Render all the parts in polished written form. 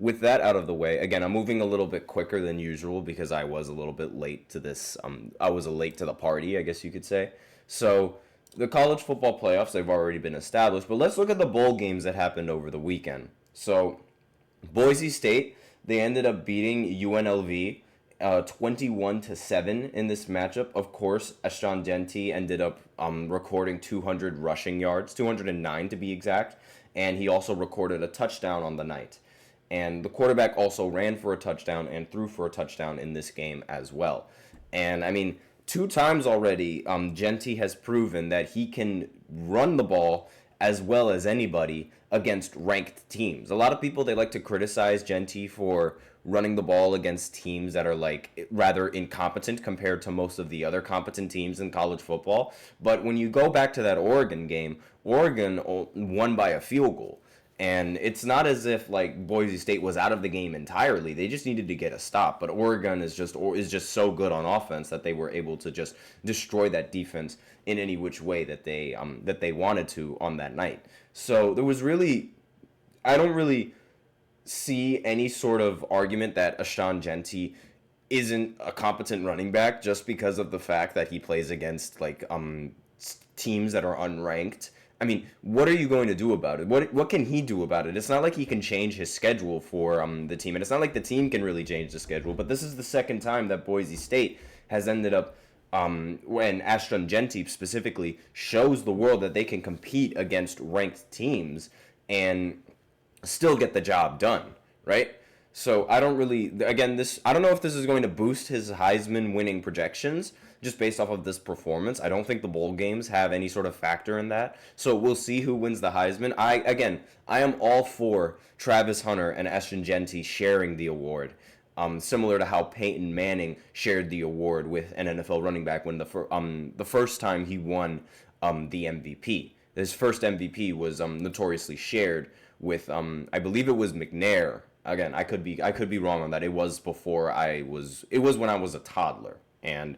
with that out of the way, again, I'm moving a little bit quicker than usual because I was a little bit late to this. I was late to the party, I guess you could say. So the college football playoffs, they've already been established, but let's look at the bowl games that happened over the weekend. So Boise State, they ended up beating UNLV 21-7 in this matchup. Of course, Ashton Jeanty ended up recording 200 rushing yards, 209 to be exact, and he also recorded a touchdown on the night. And the quarterback also ran for a touchdown and threw for a touchdown in this game as well. And I mean, two times already, Jeanty has proven that he can run the ball as well as anybody against ranked teams. A lot of people, they like to criticize Jeanty for running the ball against teams that are like rather incompetent compared to most of the other competent teams in college football. But when you go back to that Oregon game, Oregon won by a field goal. And it's not as if like Boise State was out of the game entirely. They just needed to get a stop. But Oregon is just so good on offense that they were able to just destroy that defense in any which way that they wanted to on that night. So there was really, I don't really see any sort of argument that Ashton Jeanty isn't a competent running back just because of the fact that he plays against like teams that are unranked. I mean, what are you going to do about it? What can he do about it? It's not like he can change his schedule for the team, and it's not like the team can really change the schedule. But this is the second time that Boise State has ended up, when Ashton Jeanty specifically shows the world that they can compete against ranked teams and still get the job done, right? So I don't really, again, I don't know if this is going to boost his Heisman winning projections just based off of this performance. I don't think the bowl games have any sort of factor in that. So we'll see who wins the Heisman. I am all for Travis Hunter and Ashton Jeanty sharing the award. Similar to how Peyton Manning shared the award with an NFL running back when the first time he won the MVP. His first MVP was notoriously shared with I believe it was McNair. Again, I could be wrong on that. It was when I was a toddler and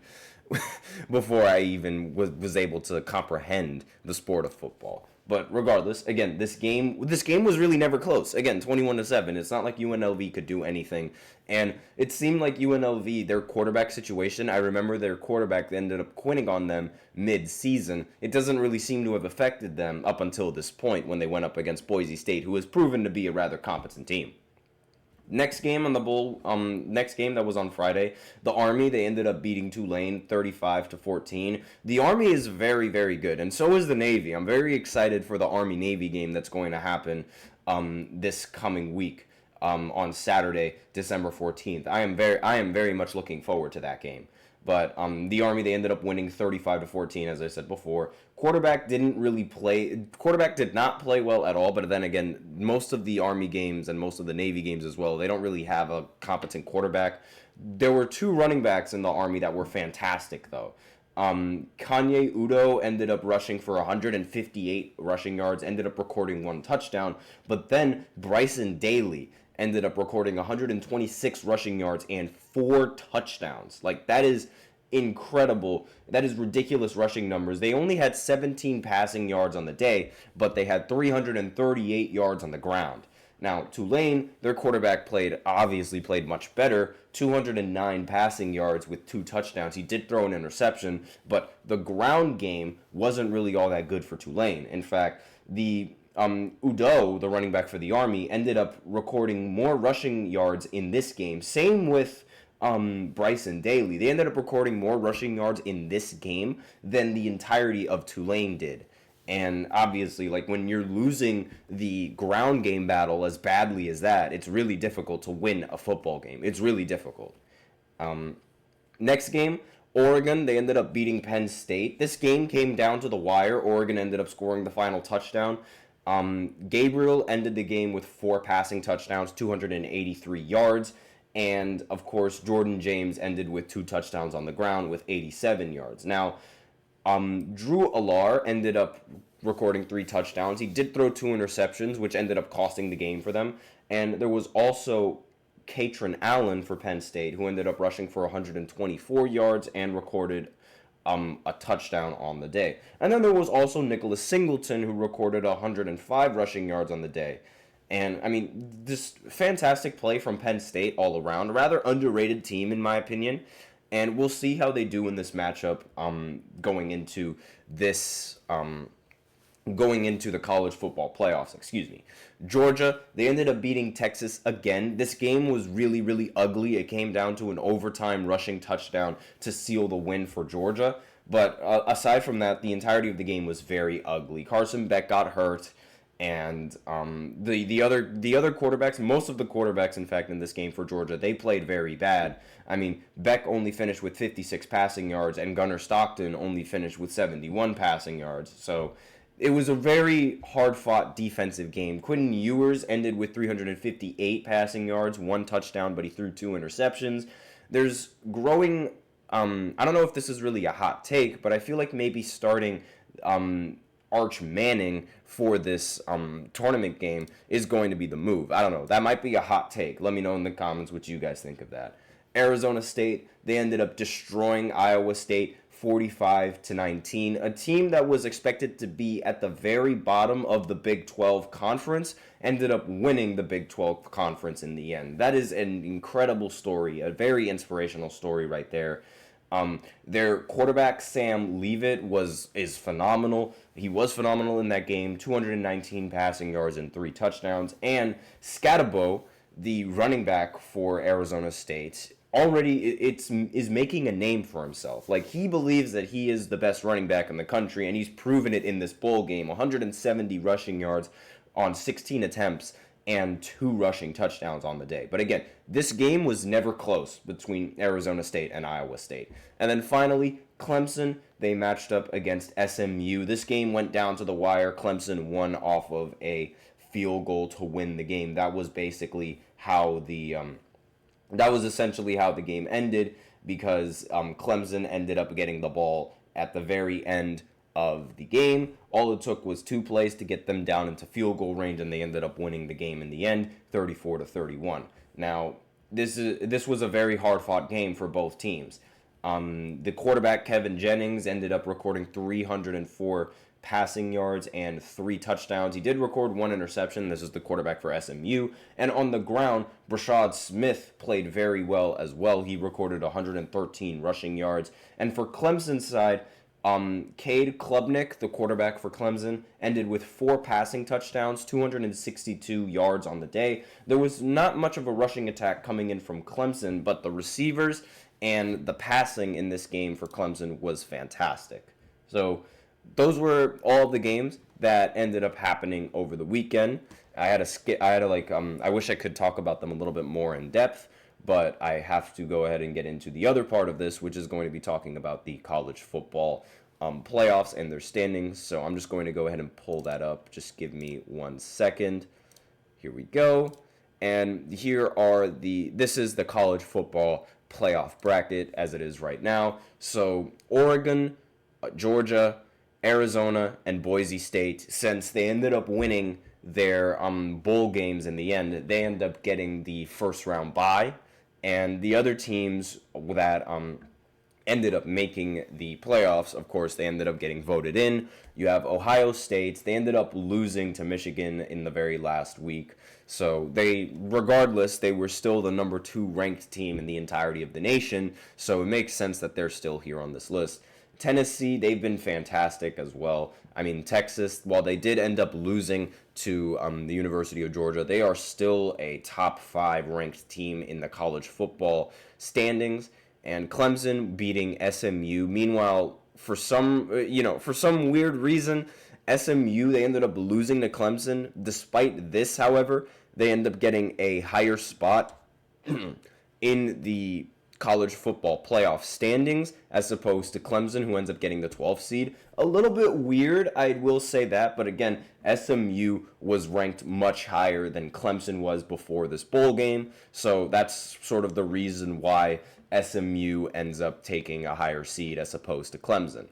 before I even was able to comprehend the sport of football. But regardless, again, this game was really never close. Again, 21-7. It's not like UNLV could do anything. And it seemed like UNLV, their quarterback situation, I remember their quarterback ended up quitting on them mid-season. It doesn't really seem to have affected them up until this point when they went up against Boise State, who has proven to be a rather competent team. Next game on the bowl, next game that was on Friday, the Army, they ended up beating Tulane 35-14. The Army is very, very good, and so is the Navy. I'm very excited for the Army-Navy game that's going to happen this coming week on Saturday, December 14th. I am very much looking forward to that game. But the Army, they ended up winning 35-14, as I said before. Quarterback did not play well at all, but then again, most of the Army games and most of the Navy games as well, they don't really have a competent quarterback. There were two running backs in the Army that were fantastic, though. Kanye Udo ended up rushing for 158 rushing yards, ended up recording one touchdown, but then Bryson Daly ended up recording 126 rushing yards and 4 touchdowns. Like, that is incredible. That is ridiculous rushing numbers. They only had 17 passing yards on the day, but they had 338 yards on the ground. Now, Tulane, their quarterback obviously played much better, 209 passing yards with 2 touchdowns. He did throw an interception, but the ground game wasn't really all that good for Tulane. In fact, Udo, the running back for the Army, ended up recording more rushing yards in this game. Same with Bryson Daly. They ended up recording more rushing yards in this game than the entirety of Tulane did. And obviously, like, when you're losing the ground game battle as badly as that, it's really difficult to win a football game. It's really difficult. Next game, Oregon, they ended up beating Penn State. This game came down to the wire. Oregon ended up scoring the final touchdown. Gabriel ended the game with 4 passing touchdowns, 283 yards. And, of course, Jordan James ended with 2 touchdowns on the ground with 87 yards. Now, Drew Allar ended up recording 3 touchdowns. He did throw 2 interceptions, which ended up costing the game for them. And there was also Katron Allen for Penn State, who ended up rushing for 124 yards and recorded a touchdown on the day. And then there was also Nicholas Singleton, who recorded 105 rushing yards on the day. And, I mean, just fantastic play from Penn State all around. A rather underrated team, in my opinion. And we'll see how they do in this matchup going into this going into the college football playoffs, excuse me. Georgia, they ended up beating Texas again. This game was really, really ugly. It came down to an overtime rushing touchdown to seal the win for Georgia. But aside from that, the entirety of the game was very ugly. Carson Beck got hurt, and the other quarterbacks, most of the quarterbacks, in fact, in this game for Georgia, they played very bad. I mean, Beck only finished with 56 passing yards, and Gunnar Stockton only finished with 71 passing yards. So it was a very hard-fought defensive game. Quentin Ewers ended with 358 passing yards, 1 touchdown, but he threw 2 interceptions. There's growing, I don't know if this is really a hot take, but I feel like maybe starting Arch Manning for this tournament game is going to be the move. I don't know. That might be a hot take. Let me know in the comments what you guys think of that. Arizona State, they ended up destroying Iowa State 45-19. A team that was expected to be at the very bottom of the Big 12 conference ended up winning the Big 12 conference in the end. That is an incredible story, a very inspirational story right there. Their quarterback Sam Leavitt is phenomenal. He was phenomenal in that game. 219 passing yards and 3 touchdowns. And Scatabo, the running back for Arizona State, already is making a name for himself. Like, he believes that he is the best running back in the country, and he's proven it in this bowl game. 170 rushing yards on 16 attempts and 2 rushing touchdowns on the day. But again, this game was never close between Arizona State and Iowa State. And then finally, Clemson, they matched up against SMU. This game went down to the wire. Clemson won off of a field goal to win the game. That was basically how that was essentially how the game ended, because Clemson ended up getting the ball at the very end of the game. All it took was 2 plays to get them down into field goal range, and they ended up winning the game in the end, 34-31. Now, this was a very hard-fought game for both teams. The quarterback, Kevin Jennings, ended up recording 304 passing yards and 3 touchdowns. He did record 1 interception. This is the quarterback for SMU. And on the ground, Brashad Smith played very well as well. He recorded 113 rushing yards. And for Clemson's side, Cade Klubnik, the quarterback for Clemson, ended with 4 passing touchdowns, 262 yards on the day. There was not much of a rushing attack coming in from Clemson, but the receivers and the passing in this game for Clemson was fantastic. So those were all of the games that ended up happening over the weekend. I wish I could talk about them a little bit more in depth, but I have to go ahead and get into the other part of this, which is going to be talking about the college football playoffs and their standings. So I'm just going to go ahead and pull that up. Just give me 1 second. Here we go. And this is the college football playoff bracket as it is right now. So Oregon, Georgia, Arizona, and Boise State, since they ended up winning their bowl games in the end, they end up getting the first round bye. And the other teams that ended up making the playoffs, of course, they ended up getting voted in. You have Ohio State. They ended up losing to Michigan in the very last week. So regardless, they were still the number 2 ranked team in the entirety of the nation. So it makes sense that they're still here on this list. Tennessee, they've been fantastic as well. I mean, Texas, while they did end up losing to the University of Georgia, they are still a top 5 ranked team in the college football standings. And Clemson beating SMU. Meanwhile, for some weird reason, SMU, they ended up losing to Clemson. Despite this, however, they end up getting a higher spot in the college football playoff standings as opposed to Clemson, who ends up getting the 12th seed. A little bit weird, I will say that, but again, SMU was ranked much higher than Clemson was before this bowl game, so that's sort of the reason why SMU ends up taking a higher seed as opposed to Clemson.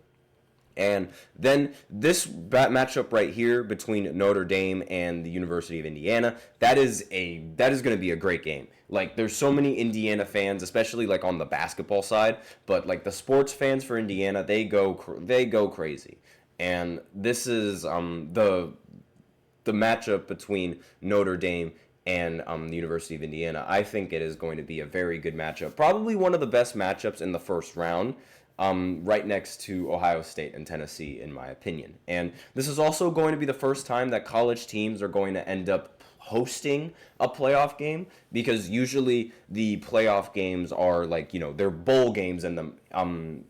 And then this matchup right here between Notre Dame and the University of Indiana, that is going to be a great game. Like, there's so many Indiana fans, especially like on the basketball side, but like the sports fans for Indiana, they go crazy. And this is the matchup between Notre Dame and the University of Indiana. I think it is going to be a very good matchup. Probably one of the best matchups in the first round, right next to Ohio State and Tennessee, in my opinion. And this is also going to be the first time that college teams are going to end up hosting a playoff game, because usually the playoff games are like, they're bowl games in them.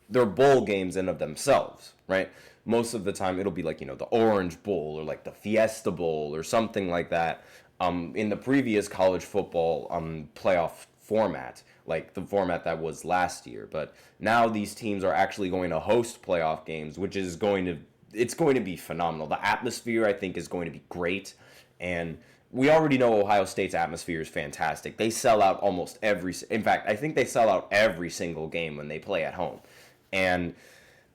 They're bowl games in of themselves, right? Most of the time it'll be like, the Orange Bowl or like the Fiesta Bowl or something like that. In the previous college football playoff format, like the format that was last year. But now these teams are actually going to host playoff games, which is going to be phenomenal. The atmosphere, I think, is going to be great. And we already know Ohio State's atmosphere is fantastic. They sell out in fact, I think they sell out every single game when they play at home. And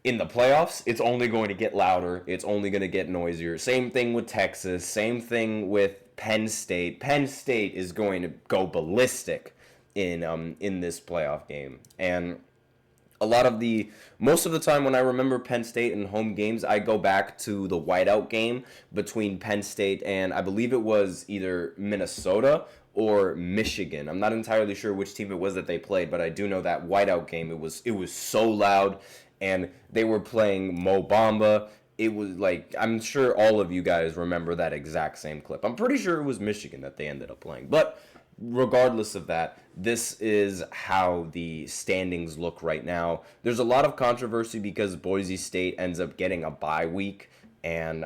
in the playoffs, it's only going to get louder. It's only going to get noisier. Same thing with Texas. Same thing with Penn State. Penn State is going to go ballistic in this playoff game. And most of the time when I remember Penn State in home games, I go back to the whiteout game between Penn State and I believe it was either Minnesota or Michigan. I'm not entirely sure which team it was that they played, but I do know that whiteout game, it was so loud, and they were playing Mo Bamba. It was like, I'm sure all of you guys remember that exact same clip. I'm pretty sure it was Michigan that they ended up playing. But regardless of that, this is how the standings look right now. There's a lot of controversy because Boise State ends up getting a bye week, and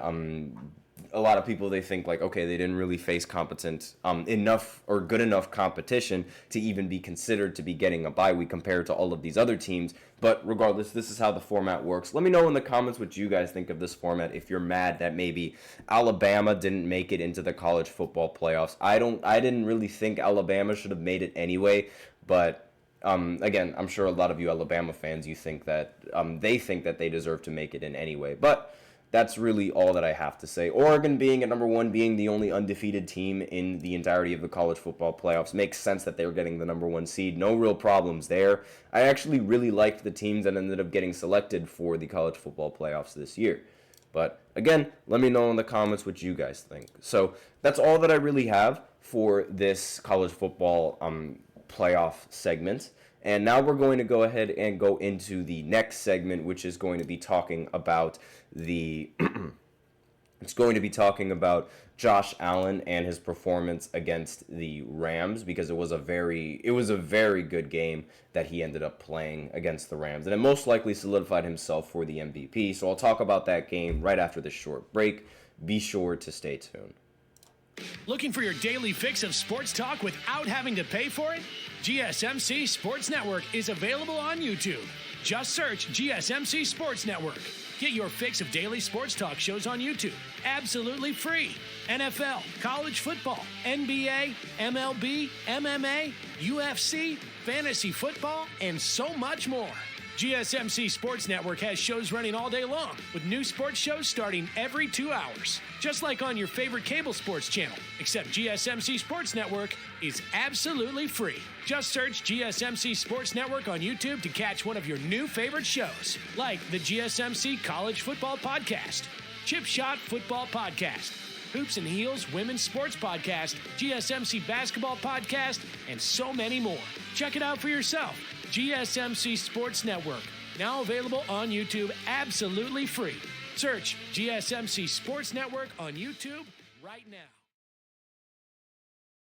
a lot of people, they think like, okay, they didn't really face competent enough or good enough competition to even be considered to be getting a bye week compared to all of these other teams. But regardless, this is how the format works. Let me know in the comments what you guys think of this format. If you're mad that maybe Alabama didn't make it into the college football playoffs. I didn't really think Alabama should have made it anyway, but again, I'm sure a lot of you Alabama fans, you think that they think that they deserve to make it in anyway. But that's really all that I have to say. Oregon being at number 1, being the only undefeated team in the entirety of the college football playoffs, makes sense that they were getting the number 1 seed. No real problems there. I actually really liked the teams that ended up getting selected for the college football playoffs this year. But again, let me know in the comments what you guys think. So that's all that I really have for this college football playoff segment. And now we're going to go ahead and go into the next segment, which is going to be talking about it's going to be talking about Josh Allen and his performance against the Rams, because it was a very good game that he ended up playing against the Rams, and it most likely solidified himself for the MVP. So I'll talk about that game right after this short break. Be sure to stay tuned. Looking for your daily fix of sports talk without having to pay for it? GSMC Sports Network is available on YouTube. Just search GSMC Sports Network. Get your fix of daily sports talk shows on YouTube, absolutely free. NFL, college football, NBA, MLB, MMA, UFC, fantasy football, and so much more. GSMC Sports Network has shows running all day long, with new sports shows starting every 2 hours. Just like on your favorite cable sports channel, except GSMC Sports Network is absolutely free. Just search GSMC Sports Network on YouTube to catch one of your new favorite shows, like the GSMC College Football Podcast, Chip Shot Football Podcast, Hoops and Heels Women's Sports Podcast, GSMC Basketball Podcast, and so many more. Check it out for yourself. GSMC Sports Network, now available on YouTube absolutely free. Search GSMC Sports Network on YouTube right now.